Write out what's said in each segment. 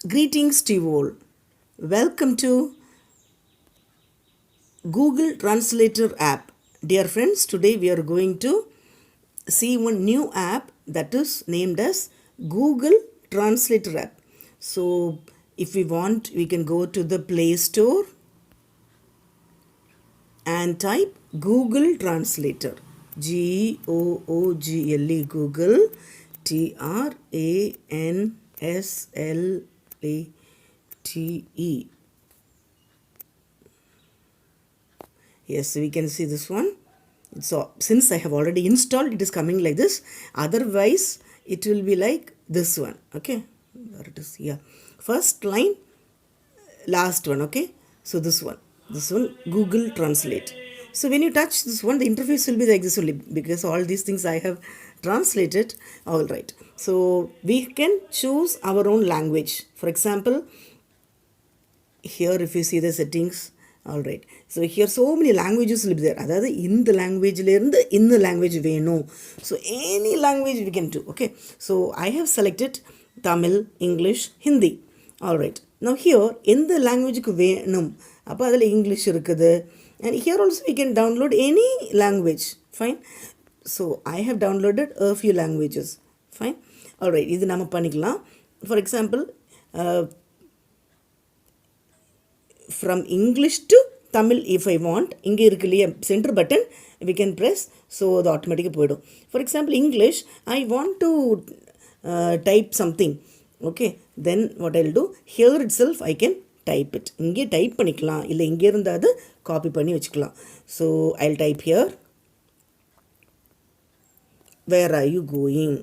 Greetings to you all. Welcome to Google Translator app. Dear friends, today we are going to see one new app that is named as Google Translator app. So, if we want, we can go to the Play Store and type Google Translator. Google, Google, Translate. Yes, we can see this one. So since I have already installed, it is coming like this. Otherwise, it will be like this one. Okay, where it is here. First line, last one. Okay, so this one, Google Translate. So when you touch this one, the interface will be like this only, because all these things I have translated. All right. So we can choose our own language. For example, here if you see the settings, all right, so here so many languages will be there. That is in the language in the language we know, so any language we can do. Okay, so I have selected Tamil, English, Hindi. All right, now here in the language வேணும் அப்போ அதில் English இருக்குது, and here also we can download any language. Fine, so I have downloaded a few languages. Fine, all right, இது நம்ம பண்ணிக்கலாம். For example, from English to Tamil if I want. இங்கே இருக்கு இல்லையா center button, we can press, so அது ஆட்டோமேட்டிக்காக போயிடும். For example, English, I want to type something. Okay, then what I'll do, here itself I can type it. இங்கே type பண்ணிக்கலாம், இல்லை இங்கே இருந்தால் அது காப்பி பண்ணி வச்சுக்கலாம். So I'll type here, where are you going?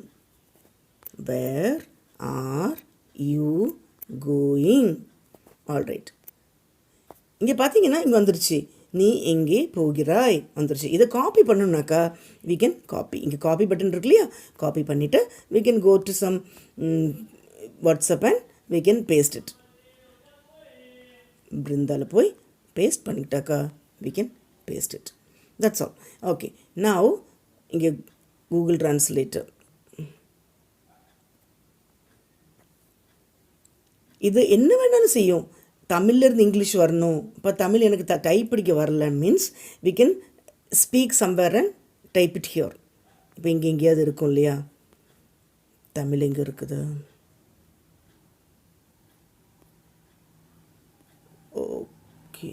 Where are you going? All right. இங்கே பார்த்தீங்கன்னா இங்கே வந்துருச்சு, நீ எங்கே போகிறாய் வந்துருச்சு. இதை காப்பி பண்ணணுன்னாக்கா we can காப்பி, இங்கே காப்பி பட்டன் இருக்கு இல்லையா, காப்பி பண்ணிவிட்டு we can go to some WhatsApp and we can paste it. பிருந்தாவில் போய் paste பண்ணிக்கிட்டாக்கா we can paste it. That's all. Okay, now இங்கே Google Translator, இது என்ன வேணாலும் செய்யும். தமிழ்லேருந்து இங்கிலீஷ் வரணும், இப்போ தமிழ் எனக்கு டைப் படிக்க வரல means we can speak somewhere and type it here. இப்போ இங்கே எங்கேயாவது இருக்கும் இல்லையா, தமிழ் எங்கே இருக்குது, ஓகே